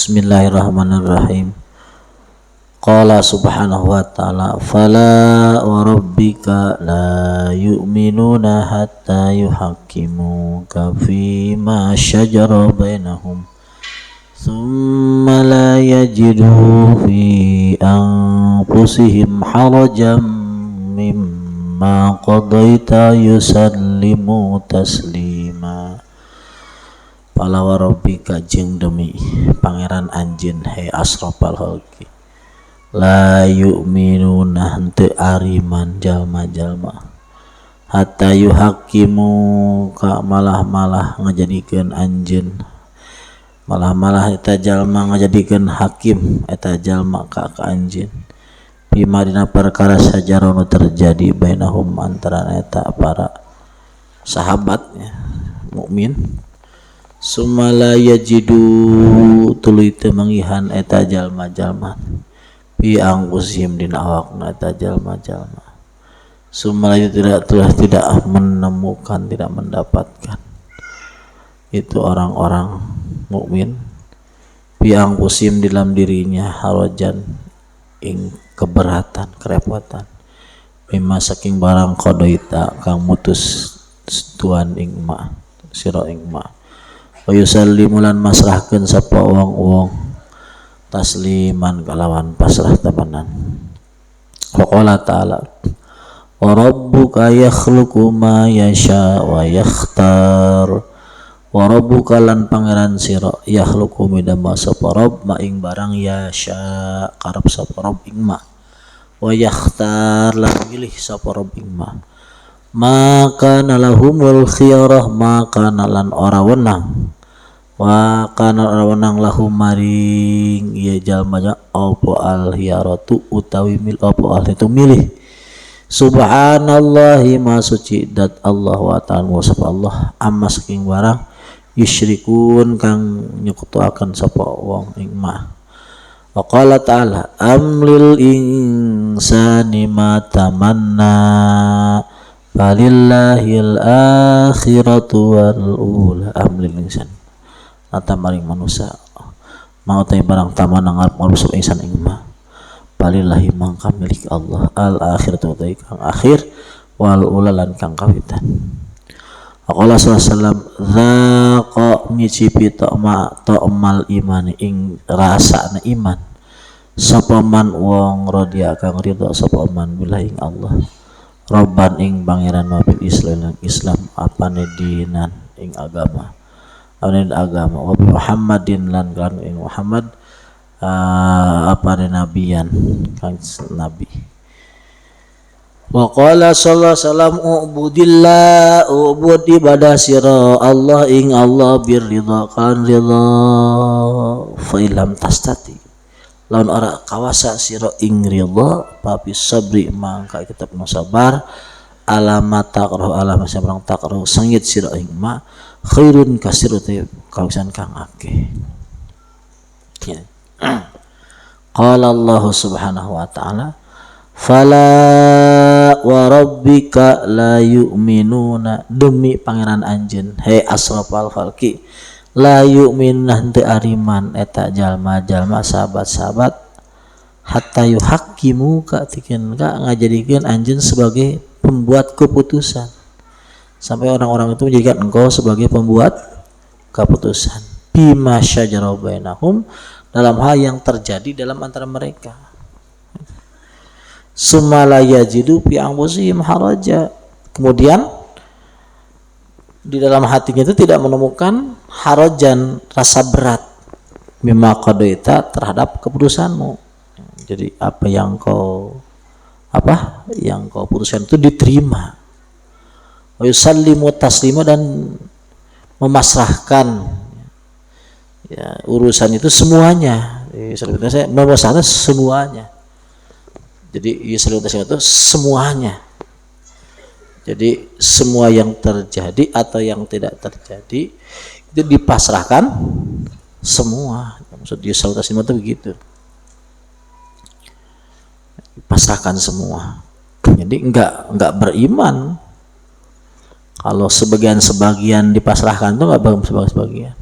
Bismillahirrahmanirrahim. Qala subhanahu wa ta'ala, fala wa rabbika la yu'minuna hatta yuhakkimuka fima syajara bainahum thumma la yajidu fi anfusihim harajan mimma qadaita yusallimu taslima. Fala wa rabbika jeung demi pangeran anjeun he asrofal khalqi la yu'minuna henteu ariman jalma-jalma hatta yuhakimu ka malah ngajadikeun anjeun malah eta jalma ngajadikeun hakim eta jalma ka anjeun bima dina perkara sajarah nu terjadi bainahum antara eta para sahabatnya mukmin. Sumala yajidu tuluy teu mangihan eta jalma-jalma bi angusihim dina awakna eta jalma-jalma. Sumala tidak menemukan, tidak mendapatkan itu orang-orang mukmin bi angusihim dalam dirinya harajan ing keberatan, kerepotan bima saking barang qadaita kang mutus tuan ing ma sira ing ma wa yusallimulan masrahkeun sapa wong-wong tasliman kalawan pasrah temenan. Wa qala ta'ala wa rabbuka yakhluqu ma yasha wa yakhtar wa rabbuka lan pangeran sira yakhluqu midamel sapa rabb ma ing barang yasha karep sapa rabb ing ma wa yakhtar lan milih sapa rabb ing maka nalahumul khiyarah maka nalan ora wenang wa kana ora wenang lahum maring ieu jalma apa al khiyaratu utawi mil apa al itu milih subhanallahi ma suci dat Allah wa ta'ala sapa Allah amma saking barang yusyrikun kang nyekutuaken sapa wong ing ma. Wa qala ta'ala amlil insani ma tamanna falillahil akhiratu wal ula amlil insan nata maring manusia mau tay barang taman ngarep ngarep insan ing ma falillahi mangka milik Allah al akhiratu tay kang akhir wal ula lan kang kawitan. Aqala sallallahu zaqa ngicipi ta'mal iman ing rasana iman sapa man wong radhiya kang ridha sapa man billahi ing Allah Robban ing pangeran mabil Islam apane dinan ing agama wa Muhammadin lan kan ing Muhammad apane nabiyan kang nabi. Wa qala sallallahu alaihi wasallam ubudillah ubud ibadah sira Allah ing Allah birridha kan ridha fa illam tastati lawan ora kawasa sira ing ridha papi sabri mangka kitab nu sabar alamat taqra alamat sabrang taqra sengit sira ing ma khairun kasirate kausan kang akeh. Qala Allah subhanahu wa ta'ala fala wa rabbika la yu'minuna demi pangeran anjeun he asrafal khalqi la yu'minuna henteu ariman eta jalma-jalma sahabat-sahabat hatta yuhakkimu ka tikeun ka ngajadikeun anjeun sebagai pembuat keputusan sampai orang-orang itu menjadikan engkau sebagai pembuat keputusan bima syajara bainahum dalam hal yang terjadi dalam antara mereka. Sumala yajidu fi anfusihim haraja kemudian di dalam hatinya itu tidak menemukan harajan rasa berat mimma qadaita terhadap keputusanmu. Jadi apa yang kau putuskan itu diterima. Wa yusallimu taslima dan memasrahkan ya, urusan itu semuanya. Sebetulnya saya memasrahkan semuanya. Jadi yusallimu taslima itu semuanya. Jadi semua yang terjadi atau yang tidak terjadi itu dipasrahkan semua. Maksud yusallimu taslima itu begitu. Dipasrahkan semua. Jadi enggak beriman. Kalau sebagian dipasrahkan itu enggak sebagian.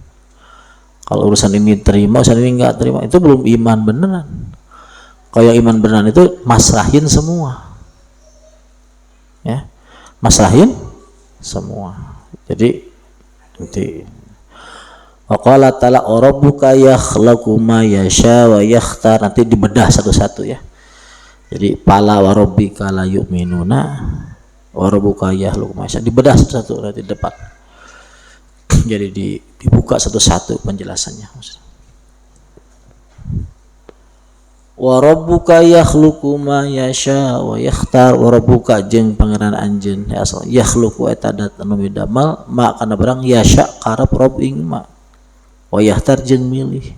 Kalau urusan ini terima, urusan ini enggak terima, itu belum iman beneran. Kalau yang iman beneran itu masrahin semua, ya, masrahin semua. Jadi nanti waqala ta'ala rabbuka yakhlaqu ma yasha wa yakhtar, nanti dibedah satu-satu ya. Jadi pala wa rabbika la yu'minuna wa rabbuka yakhluqu ma yasha, dibedah satu-satu nanti depan. Jadi dibuka satu-satu penjelasannya. Wa rabbuka yakhluqu ma yasha wa yakhtar, wa rabbuka jeung pangeran anjeun ya asal yakhluqu eta dat anu midamel ma kana barang yasha karep rob ing ma wa yakhtar jeung milih.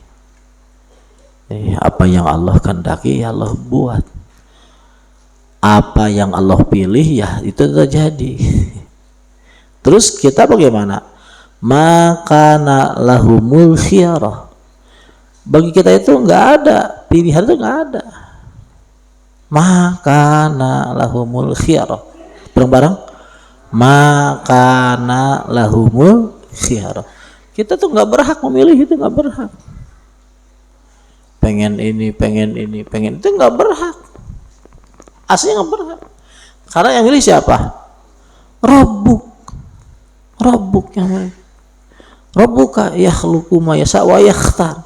Apa yang Allah kehendaki ya Allah buat, apa yang Allah pilih ya itu terjadi. Terus kita bagaimana? Makana lahumul khiyarah, bagi kita itu nggak ada pilihan, itu nggak ada. Makana lahumul khiyarah, bareng-bareng, makana lahumul khiyarah, kita tuh nggak berhak memilih, itu nggak berhak. Pengen ini, pengen ini, pengen itu nggak berhak, aslinya nggak berhak. Karena yang milih siapa? Rabbuk yang milih. Rabbuka yakhluqu ma yasha wa yakhtar.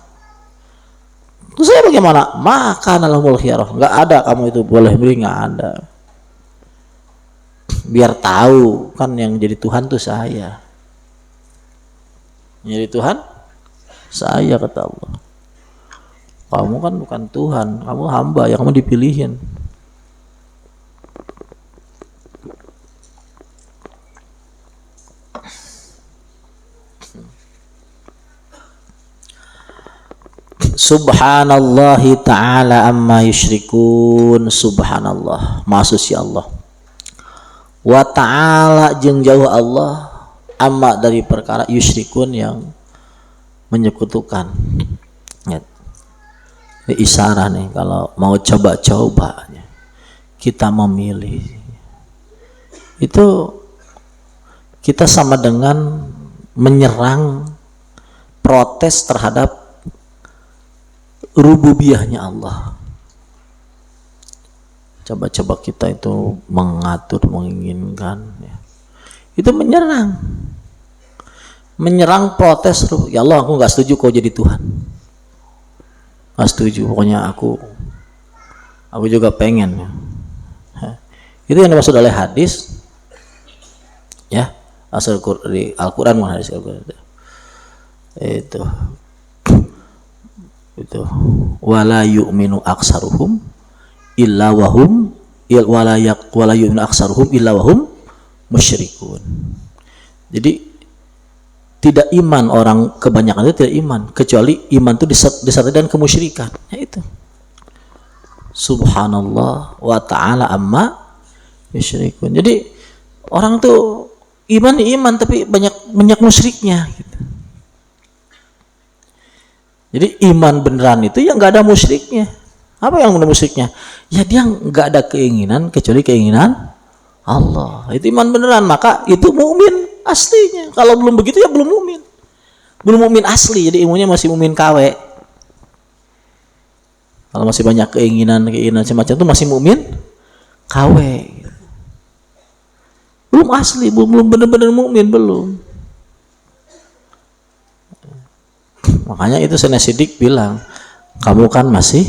Terus saya bagaimana? Maka lahumul khiyarah, nggak ada kamu itu boleh milih, nggak ada. Biar tahu kan yang jadi Tuhan tuh saya. Yang jadi Tuhan saya, kata Allah. Kamu kan bukan Tuhan, kamu hamba yang kamu dipilihin. Subhanallahi ta'ala amma yusyrikun. Subhanallah, maha suci Allah. Wa ta'ala jeung jauh Allah, amma dari perkara yusyrikun yang menyekutukan. Ini isyarah nih, kalau mau coba-coba kita memilih, itu kita sama dengan menyerang, protes terhadap rububiyahnya Allah. Coba-coba kita itu mengatur, menginginkan ya. Itu menyerang protes, ya Allah aku nggak setuju kau jadi Tuhan, nggak setuju, pokoknya aku juga pengen ya. Itu yang dimaksud oleh hadis ya, asal di Al-Quran, hadis Al-Quran itu wala yu'minu aksaruhum illa wahum wala yu'minu aksaruhum illa wahum musyrikun. Jadi tidak iman orang, kebanyakan itu tidak iman, kecuali iman itu disertai dengan kemusyrikan. Ya itu. Subhanallah wa ta'ala amma yusyrikun. Jadi orang tuh iman tapi banyak musyriknya gitu. Jadi iman beneran itu yang nggak ada musyriknya. Apa yang ada musyriknya? Ya dia nggak ada keinginan kecuali keinginan Allah. Itu iman beneran, maka itu mukmin aslinya. Kalau belum begitu ya belum mukmin asli. Jadi imannya masih mukmin KW. Kalau masih banyak keinginan semacam itu masih mukmin KW. Belum asli, belum benar-benar mukmin, belum. Makanya itu Sayyidina Siddiq bilang, kamu kan masih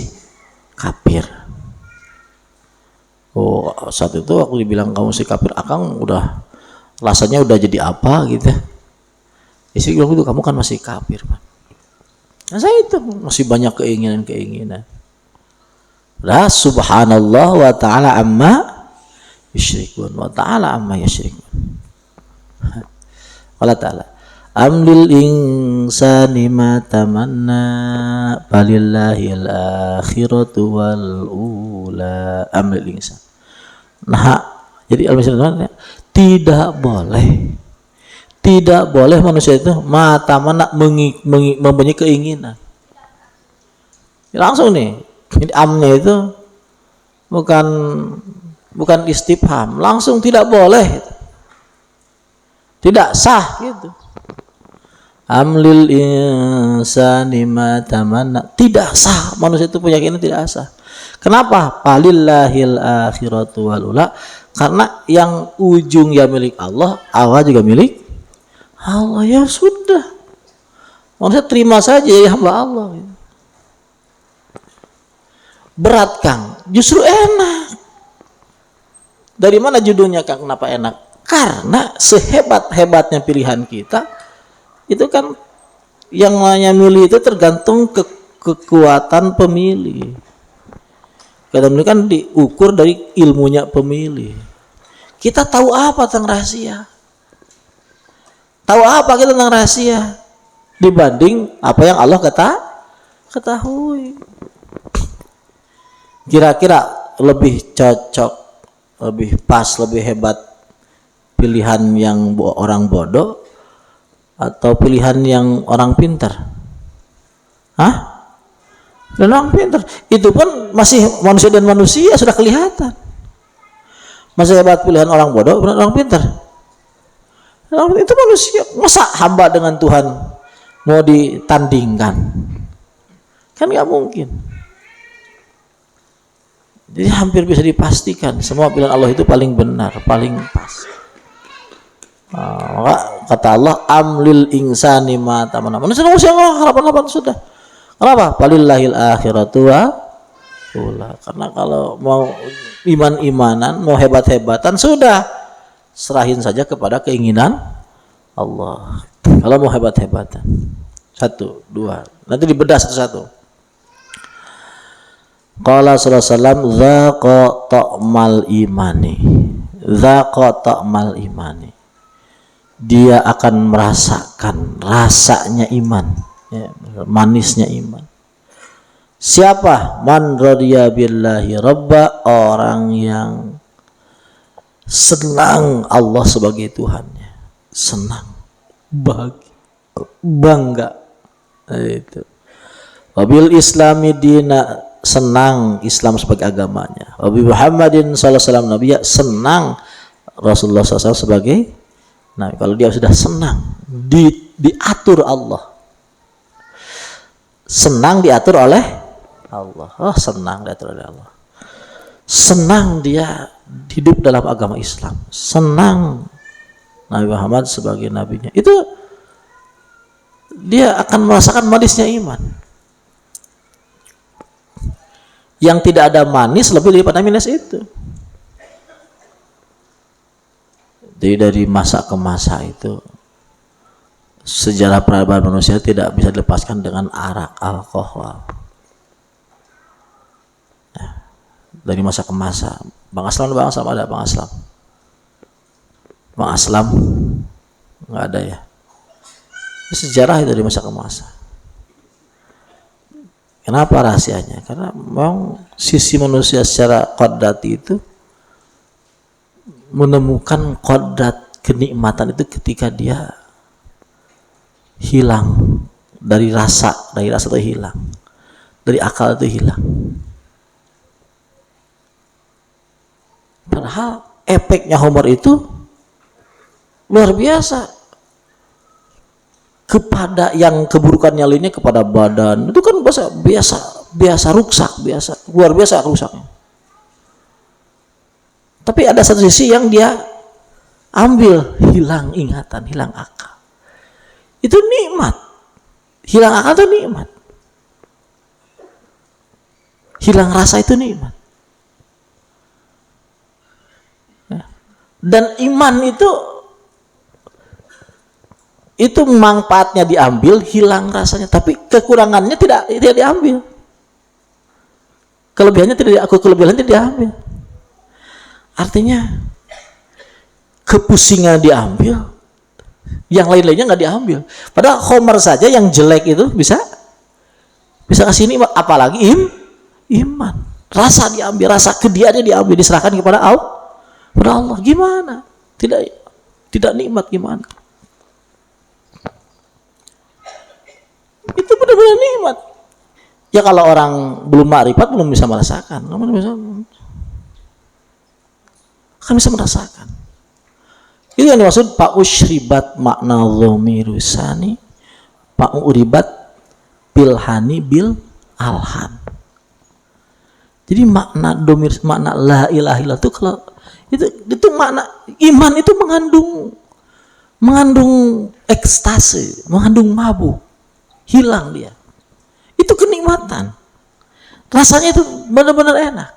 kafir. Oh, saat itu aku dibilang kamu masih kafir, akang udah rasanya udah jadi apa gitu. Istri bilang itu, kamu kan masih kafir, Pak. Nah, saya itu masih banyak keinginan. Lah subhanallah wa ta'ala amma yusyrikun, wa ta'ala amma yusyrikun. Allah Ta'ala, amlil insani ma tamanna balillahil akhiratu wal ula. Amlil insan. Nah, jadi al-insan tidak boleh manusia itu ma tamanna mempunyai keinginan. Langsung nih, jadi amnya itu bukan istifham, langsung tidak boleh, tidak sah gitu. Amlil insani ma tamanna. Tidak sah manusia itu punya keyakinan, tidak sah. Kenapa? Falillahil akhiratu wal ula. Karena yang ujung ya milik Allah, awal juga milik Allah. Ya sudah, manusia terima saja ya hamba Allah. Berat Kang, justru enak. Dari mana judulnya Kang? Kenapa enak? Karena sehebat-hebatnya pilihan kita, itu kan yang namanya milih itu tergantung kekuatan pemilih. Kadang kan diukur dari ilmunya pemilih. Kita tahu apa tentang rahasia? Tahu apa kita tentang rahasia? Dibanding apa yang Allah ketahui. Kira-kira lebih cocok, lebih pas, lebih hebat pilihan yang orang bodoh atau pilihan yang orang pintar? Hah? Dan orang pintar itu pun masih manusia dan manusia sudah kelihatan. Masih hebat pilihan orang bodoh, orang pintar. Orang itu manusia. Masa hamba dengan Tuhan mau ditandingkan? Kan nggak mungkin. Jadi hampir bisa dipastikan semua pilihan Allah itu paling benar, paling pas. Maka kata Allah, amlil insani ma tamanna. Manusia harapan sudah. Kenapa? Falillahil akhiratu wa ula. Karena kalau mau iman-imanan, mau hebat-hebatan, sudah serahin saja kepada keinginan Allah. Kalau mau hebat-hebatan, satu, dua, nanti dibedah satu-satu. Qala sallallahu alaihi wasallam, dzaqa ta'mal imani. Dzaqa ta'mal imani. Dia akan merasakan rasanya iman, ya, manisnya iman. Siapa? Man radiya billahi rabba, orang yang senang Allah sebagai Tuhannya, senang, bahagia, bangga. Itu. Wabil islami dina, senang Islam sebagai agamanya. Wabi Muhammadin sallallahu alaihi wasallam nabiyya, senang Rasulullah SAW sebagai nabi. Kalau dia sudah senang, diatur Allah, senang diatur oleh Allah. Oh, senang diatur oleh Allah. Senang dia hidup dalam agama Islam. Senang Nabi Muhammad sebagai nabinya. Itu dia akan merasakan manisnya iman. Yang tidak ada manis lebih daripada minus itu. Jadi dari masa ke masa itu sejarah peradaban manusia tidak bisa dilepaskan dengan arak, alkohol. Nah, dari masa ke masa, Bang Aslam ada Bang Aslam. Bang Aslam nggak ada ya. Ini sejarah itu dari masa ke masa. Kenapa rahasianya? Karena memang sisi manusia secara qadrati itu menemukan qadrat kenikmatan itu ketika dia hilang dari rasa itu hilang, dari akal itu hilang. Padahal efeknya Homer itu luar biasa. Kepada yang keburukannya lainnya, kepada badan itu kan biasa rusak, luar biasa rusaknya. Tapi ada satu sisi yang dia ambil, hilang ingatan, hilang akal. Itu nikmat. Hilang akal itu nikmat. Hilang rasa itu nikmat. Dan iman itu manfaatnya diambil, hilang rasanya, tapi kekurangannya tidak diambil. Kelebihannya tidak diambil. Artinya kepusingan diambil, yang lain-lainnya nggak diambil. Padahal Homer saja yang jelek itu bisa kasih nikmat, apalagi iman. Rasa diambil, rasa kediaannya diambil, diserahkan kepada Allah. Gimana? Tidak nikmat gimana? Itu benar-benar nikmat. Ya kalau orang belum ma'rifat belum bisa merasakan. Akan bisa merasakan. Itu yang dimaksud Pak Usyribat makna dhamiru sani uribat bilhani bil alhan. Jadi makna la ilaha illallah itu kalau itu makna iman itu mengandung ekstase, mengandung mabuk, hilang dia. Itu kenikmatan. Rasanya itu benar-benar enak.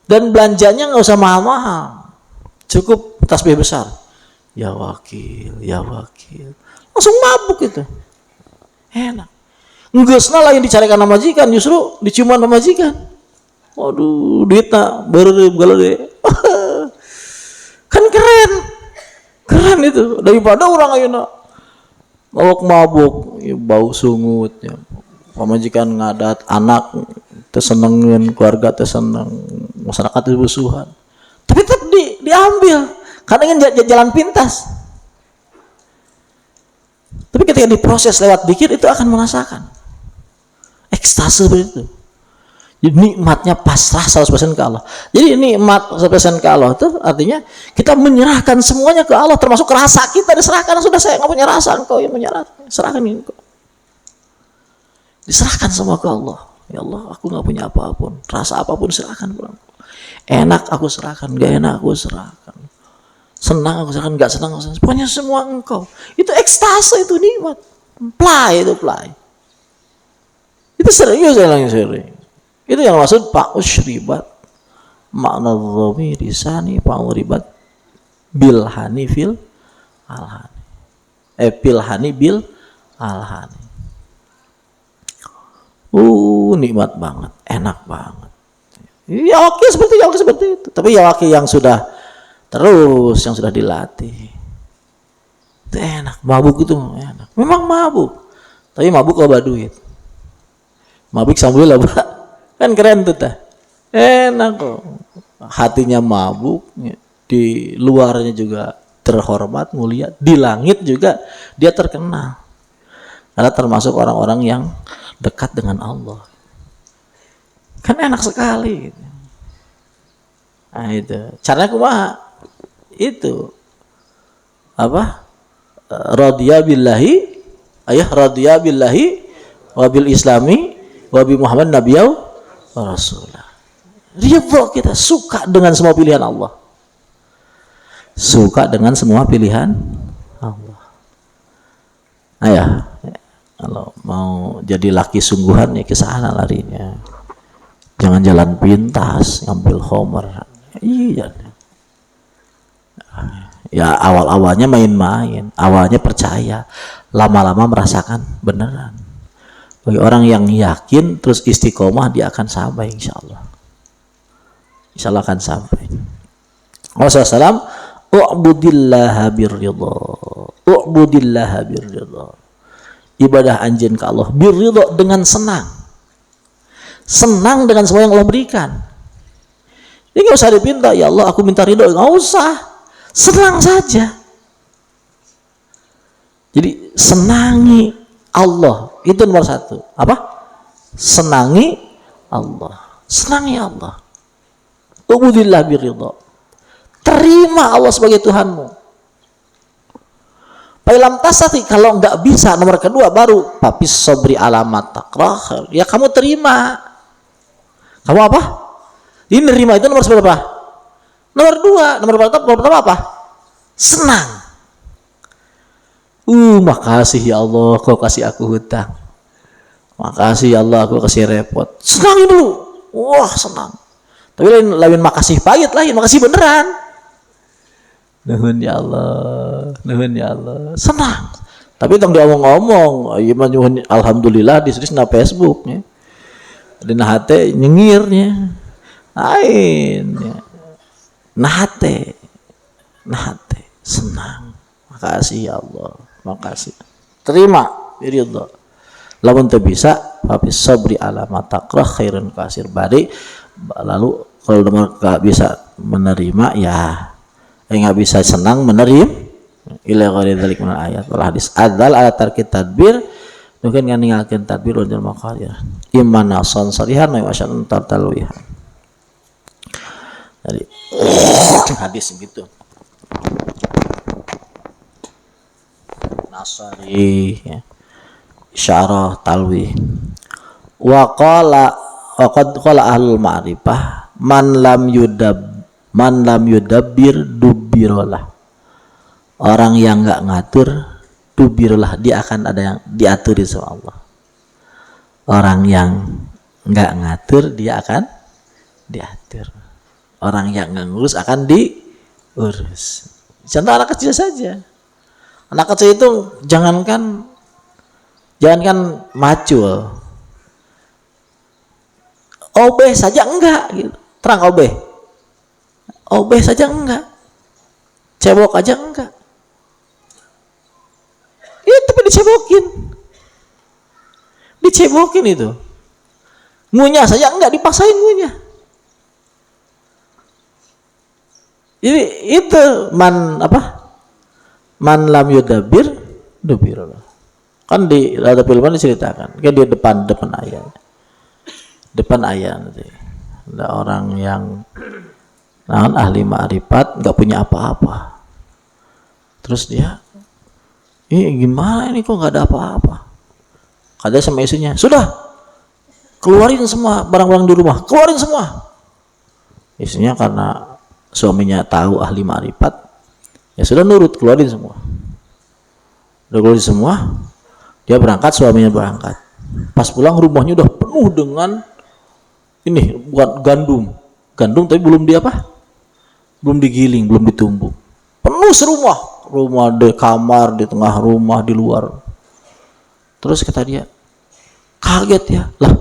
Dan belanjanya nggak usah mahal-mahal, cukup tasbih besar. Ya wakil, ya wakil, langsung mabuk itu, enak. Enggak lah yang dicarikan sama majikan, justru diciuman sama majikan. Waduh, duitnya baru deh. Kan keren itu daripada orang ayeuna mabuk, ya, bau sungutnya. Pemajikan ngadat anak tersenengin, keluarga terseneng, masyarakat bersuhan. Tapi tetap diambil karena ingin jalan pintas. Tapi ketika diproses lewat zikir itu akan merasakan ekstase begitu. Jadi nikmatnya pasrah 100% ke Allah. Jadi nikmat 100% ke Allah itu artinya kita menyerahkan semuanya ke Allah, termasuk rasa kita diserahkan. Sudah, saya nggak punya rasa, engkau yang menyerahkan, serahkan engkau. Diserahkan semua ke Allah. Ya Allah, aku nggak punya apapun, rasa apapun serahkan ke Allah. Enak aku serahkan, gak enak aku serahkan. Senang aku serahkan, gak senang aku serahkan. Pokoknya semua engkau. Itu ekstase, itu nikmat. Play. Itu serius, saya lagi sering. Itu yang maksud Pak Usyribat makna dhamiri sani Pak Uribat bilhani fil alhani. Bilhani bil alhani. Nikmat banget, enak banget. Ya oke seperti itu. Tapi ya oke yang sudah terus, yang sudah dilatih. Itu enak, mabuk itu enak. Memang mabuk. Tapi mabuk loba duit. Mabuk sambil loba. Kan keren tuh tah. Enak kok. Hatinya mabuk, di luarnya juga terhormat, mulia, di langit juga dia terkenal. Karena termasuk orang-orang yang dekat dengan Allah. Kan enak sekali. Nah itu. Caranya kumaha? Itu apa? Radhiya billahi, radhiya billahi wa bil islami wa bi Muhammad nabiyyu wa rasulah. Ridho, kita suka dengan semua pilihan Allah. Suka dengan semua pilihan Allah. Ayah, kalau mau jadi laki sungguhan ya ke sana larinya. Jangan jalan pintas, ngambil homer. Iya. Ya awal-awalnya main-main, awalnya percaya, lama-lama merasakan beneran. Bagi orang yang yakin terus istiqomah, dia akan sampai insya Allah. Insya Allah akan sampai. Wassalamualaikum. U'budillaha birridha. U'budillaha birridha. Ibadah anjeun ke Allah birridha, dengan senang. Senang dengan semua yang Allah berikan. Ini nggak usah dipinta, ya Allah aku minta ridho, nggak usah. Senang saja. Jadi senangi Allah, itu nomor satu. Apa? Senangi Allah. Senangi Allah. Ubudillah biridha. Terima Allah sebagai Tuhanmu. Pa'ilam tasati, kalau nggak bisa, nomor kedua baru papis sobri alamat takrah. Ya kamu terima. Kamu apa? Ini nerima itu nomor berapa? Nomor dua. Nomor pertama apa? Senang. Makasih ya Allah kau kasih aku hutang. Makasih ya Allah aku kasih repot. Senang dulu. Wah senang. Tapi lain makasih pahit, lain makasih beneran. Nuhun ya Allah, nuhun ya Allah. Senang. Tapi tong diomong-omong, ieu mah nyuhun alhamdulillah di Facebook nya. Dina hate nyengirnya. Lain ya. Nahate senang. Makasih ya Allah, makasih. Terima ridha. Lamun teu bisa tapi sabri ala matakrah khairun kasir bari. Lalu kalau nggak bisa menerima ya nggak bisa senang menerima ila ghairi dzalik min ayat wal hadis adzal ala tarki tadbir mungkin kan ninggalkeun tadbir wal maqadir imana san sarihan wa asan tartalwihan. Jadi hadis gitu. Asari, ya. Isyarah, talwi. Wa qala ahlul ma'rifah man lam yudabbir dubirolah. Orang yang nggak ngatur dubirolah, dia akan ada yang diatur sama Allah. Orang yang nggak ngatur dia akan diatur. Orang yang nggak ngurus akan diurus. Contoh anak kecil saja. Anak kecil itu jangankan macul, obeh saja enggak gitu. Terang obeh saja enggak, cebok aja enggak. Tapi dicebokin itu. Ngunyah saja enggak, dipaksain ngunyah. Jadi itu man lam yudabbir dubirullah. Kan di Radha Filman diceritakan, kan di depan ayat nanti ada orang yang ahli ma'rifat nggak punya apa-apa, terus dia gimana ini kok nggak ada apa-apa, kata sama istrinya, sudah keluarin semua barang-barang di rumah, keluarin semua. Istrinya karena suaminya tahu ahli ma'rifat, ya sudah nurut, keluarin semua. Udah keluarin semua, dia berangkat, suaminya berangkat. Pas pulang rumahnya udah penuh dengan ini, bukan gandum tapi belum belum digiling, belum ditumbuk. Penuh rumah di kamar, di tengah rumah, di luar. Terus kata dia, kaget ya, lah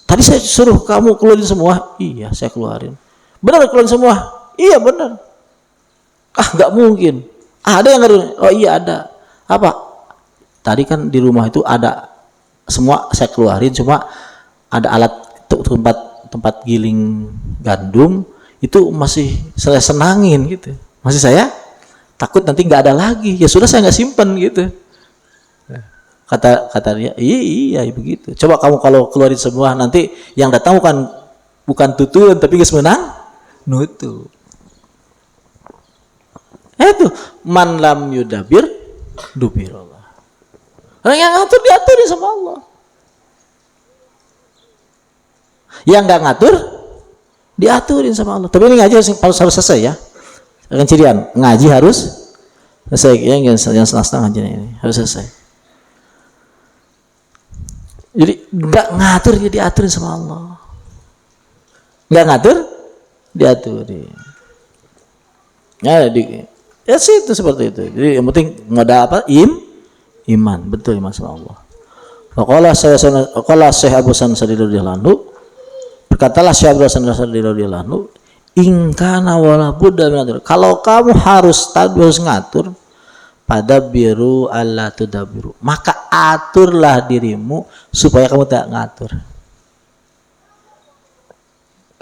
tadi saya suruh kamu keluarin semua. Iya, saya keluarin. Benar keluarin semua? Iya benar. Nggak mungkin. Ada yang nggak? Oh iya ada. Apa? Tadi kan di rumah itu ada semua saya keluarin, cuma ada alat tempat giling gandum itu masih saya senangin gitu. Masih saya takut nanti nggak ada lagi. Ya sudah saya nggak simpen gitu. Kata dia, iya begitu. Coba kamu kalau keluarin semua nanti yang datang bukan tutulan tapi guys menang nutu. Itu man lam yudabir dubirullah. Orang yang ngatur diaturin sama Allah. Yang nggak ngatur diaturin sama Allah. Tapi ini ngaji harus selesai ya. Akan cirian ngaji harus selesai. Yang setengah-setengah ngaji ini harus selesai. Jadi nggak ngatur dia diaturin sama Allah. Nggak ngatur diaturin. Ya sih itu seperti itu. Jadi yang penting modal apa? Iman, betul iman sama Allah. Waqala Syekh Abu Hasan Sadili radhiyallahu anhu, berkatalah Syekh Abu Hasan Sadili radhiyallahu anhu, in kana wala budda min, kalau kamu harus ngatur, pada biru Allah tudabiru, maka aturlah dirimu supaya kamu tidak ngatur.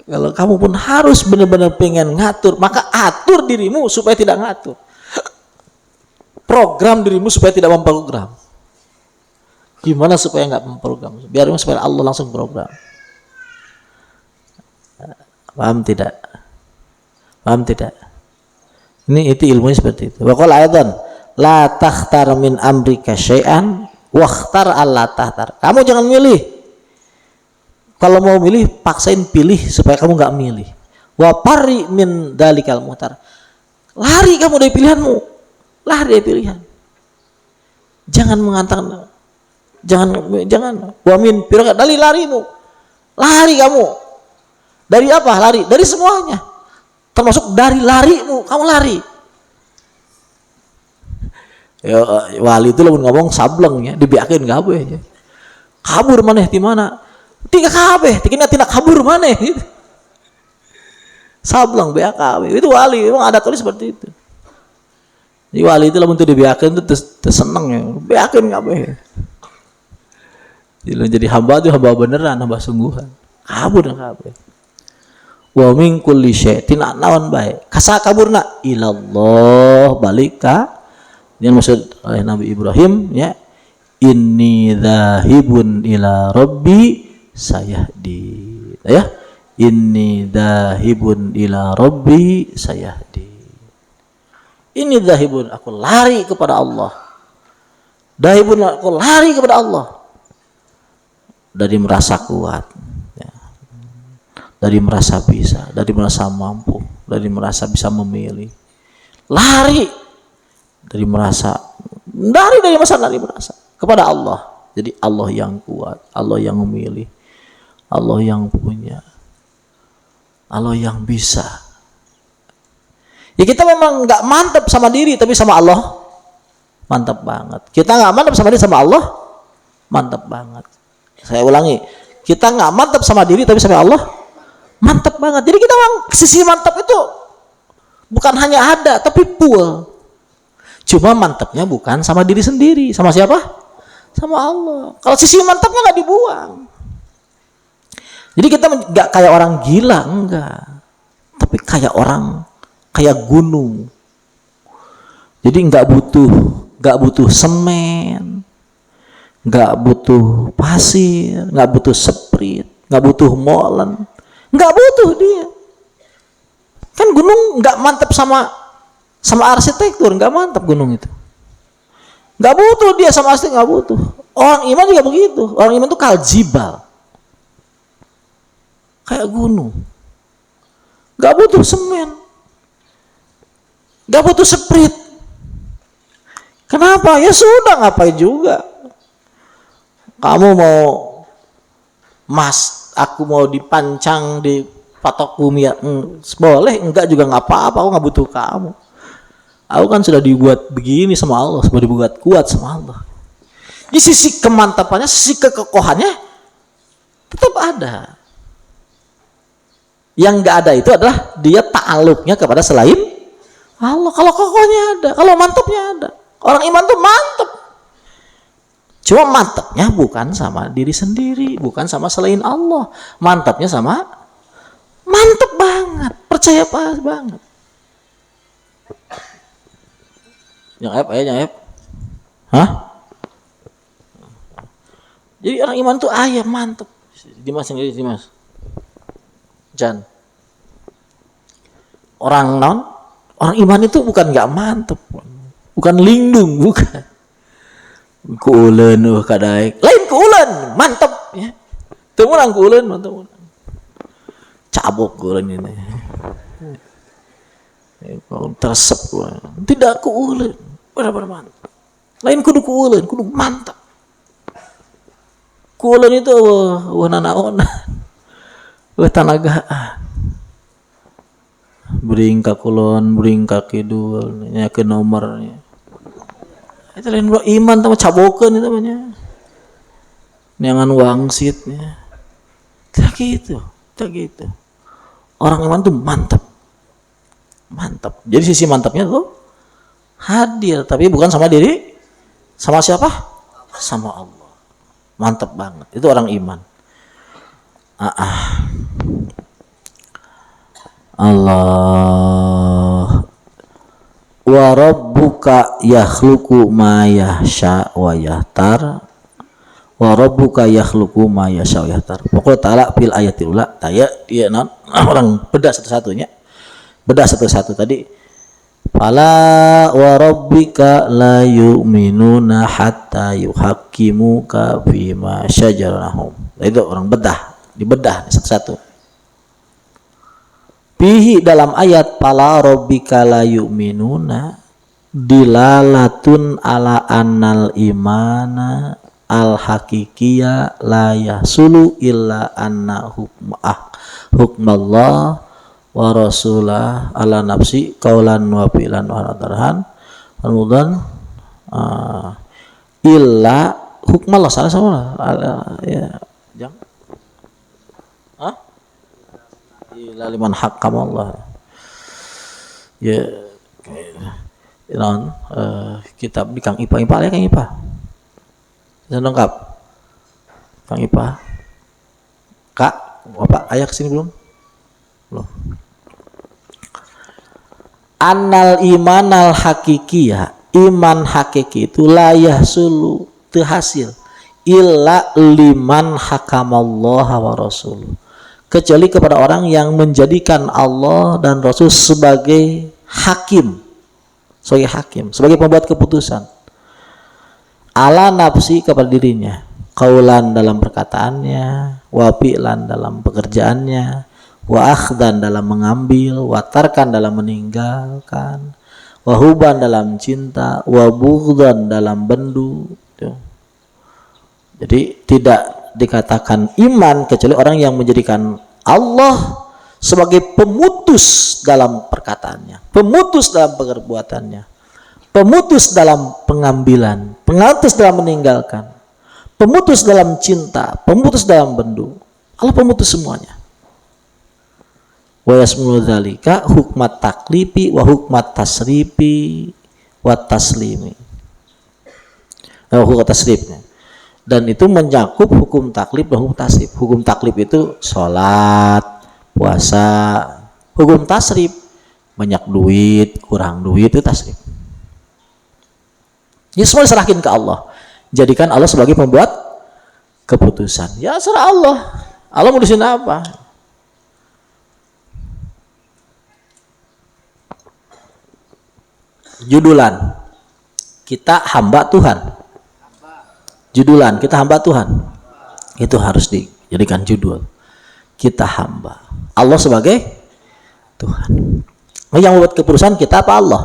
Kalau kamu pun harus benar-benar pengen ngatur, maka atur dirimu supaya tidak ngatur. Program dirimu supaya tidak memprogram. Gimana supaya nggak memprogram? Biar supaya Allah langsung program. Paham tidak? Ini itu ilmunya seperti itu. Wa qala aidan la takhtar min amrika syai'an wakhtar alla tahtar. Kamu jangan milih. Kalau mau milih, paksain pilih supaya kamu nggak milih. Wa pari min dalikal muhtar. Lari kamu dari pilihanmu. Lari dari pilihan. Jangan mengatakan, jangan. Wa min piraka dari larimu. Lari kamu. Dari apa? Lari dari semuanya. Termasuk dari larimu, kamu lari. Ya, wali itu lamun ngomong sableng ya, dibiakin kabeh ya. Kabur maneh di mana? Tiga kabeh, tina kabur maneh gitu. Sableng beak kabeh. Itu wali, memang ada tulis seperti itu. Jadi wali itu lamun teu dibiakin tuh seneng ya, biakin kabeh. Jadi hamba itu hamba beneran, hamba sungguhan. Kabur kabeh. Wa min kulli syai'in naon bae. Kasa kaburna ilallah balik ka yang maksud oleh Nabi Ibrahim ya, inni dzahibun ila rabbi sayahdi ya, inni dzahibun ila rabbi sayahdi. Ini dhahibun, aku lari kepada Allah. Dhahibun, aku lari kepada Allah. Dari merasa kuat, ya. Dari merasa bisa, dari merasa mampu, dari merasa bisa memilih. Lari dari merasa, dari merasa kepada Allah. Jadi Allah yang kuat, Allah yang memilih, Allah yang punya, Allah yang bisa. Ya kita memang nggak mantap sama diri, tapi sama Allah mantap banget. Kita nggak mantap sama diri, sama Allah mantap banget. Saya ulangi, kita nggak mantap sama diri, tapi sama Allah mantap banget. Jadi kita memang sisi mantap itu bukan hanya ada, tapi full. Cuma mantapnya bukan sama diri sendiri, sama siapa? Sama Allah. Kalau sisi mantapnya nggak dibuang. Jadi kita nggak kayak orang gila, enggak, tapi kayak orang, kayak gunung. Jadi nggak butuh semen, nggak butuh pasir, nggak butuh sprit, nggak butuh molen, nggak butuh dia. Kan gunung nggak mantap sama arsitektur, nggak mantap gunung itu. Nggak butuh dia sama arsitektur, nggak butuh. Orang iman juga begitu. Orang iman itu kaljibal, kayak gunung, nggak butuh semen, nggak butuh sprit. Kenapa? Ya sudah, ngapain juga. Kamu mau aku mau dipancang di patok bumi ya, boleh, enggak juga nggak apa-apa. Aku nggak butuh kamu. Aku kan sudah dibuat begini sama Allah, sudah dibuat kuat sama Allah. Di sisi kemantapannya, sisi kekokohannya tetap ada. Yang nggak ada itu adalah dia ta'aluknya kepada selain Allah. Kalau kokohnya ada, kalau mantapnya ada. Orang iman tuh mantap. Cuma mantapnya bukan sama diri sendiri, bukan sama selain Allah. Mantapnya sama, mantap banget, percaya banget. Yang F. Hah? Jadi orang iman tuh ayam mantap. Dimas sendiri, Dimas. Jan. Orang iman itu bukan nggak mantap, bukan lindung, bukan. Kuulen kadaik, lain kuulen, mantap ya. Temenang kuulen, mantap. Cabok kuulen ini. Tersep kuulen. Tidak kuulen, benar-benar mantap. Lain kudu kuulen, kudu mantap. Kuulen itu nanaonan, tanagaan. Beringka kulon, beringka kidul, ke nomornya. Itu lain iman sama cabokan itu namanya. Jangan wangsitnya. Tak gitu. Orang iman tuh mantap. Jadi sisi mantapnya tuh hadir, tapi bukan sama diri. Sama siapa? Sama Allah. Mantap banget. Itu orang iman. Allah wa rabbuka yakhluqu ma yasha wa yahtar wa rabbuka yakhluqu ma yasha wa yahtar. Pokoknya ta'ala fil ayatil ula dia orang bedah satu-satu tadi. Fala wa rabbika la yu'minuna hatta yuhaqqimuka fima syajara lahum. Itu orang dibedah satu-satu. Bihi dalam ayat pala rabbika la yu'minuna dilalatun ala annal imana al haqiqiyya la yahsulu illa anna hukmallah wa rasulah ala nafsi qaulan wa fi'lan wa tarhan kemudian illa hukmallah salah ya jang liman hakam Allah ya kitab di Kang Ipa ya Kang Ipa lengkap Kang Ipa Kak Bapak ayah kesini belum annal imanal hakikiyah iman hakiki itu layah sulu terhasil illa liman hakamallah wa rasul kecuali kepada orang yang menjadikan Allah dan Rasul sebagai hakim, sebagai hakim, sebagai pembuat keputusan. Ala nafsi kepada dirinya, qaulan dalam perkataannya, wa fi'lan dalam pekerjaannya, wa akhdan dalam mengambil, wa tarkan dalam meninggalkan, wa huban dalam cinta, wa bughdan dalam bendu. Jadi tidak dikatakan iman kecuali orang yang menjadikan Allah sebagai pemutus dalam perkataannya, pemutus dalam perbuatannya, pemutus dalam pengambilan, pengatus dalam meninggalkan, pemutus dalam cinta, pemutus dalam bendu. Allah pemutus semuanya. Wa yasmulu dzalika hukmat taklifi wa hukmat tasrifi wa taslimi. Hukum tasrifnya. Dan itu mencakup hukum taklif dan hukum tasrif. Hukum taklif itu sholat, puasa. Hukum tasrif, banyak duit, kurang duit, itu tasrif. Ya semua diserahkan ke Allah. Jadikan Allah sebagai pembuat keputusan. Ya serah Allah. Allah mau disini apa? Judulan, kita hamba Tuhan. Judulan, kita hamba Tuhan. Itu harus dijadikan judul. Kita hamba. Allah sebagai Tuhan. Yang membuat keputusan kita apa Allah?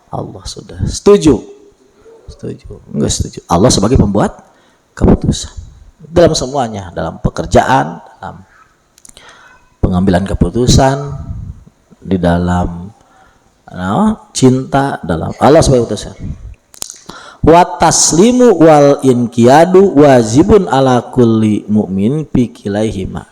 Allah sudah. Setuju? Setuju. Enggak setuju. Allah sebagai pembuat keputusan. Dalam semuanya, dalam pekerjaan, dalam pengambilan keputusan, di dalam cinta, dalam Allah sebagai keputusan. Wa taslimu wal inqiyadu wajibun ala kulli mu'min fi kilaihima.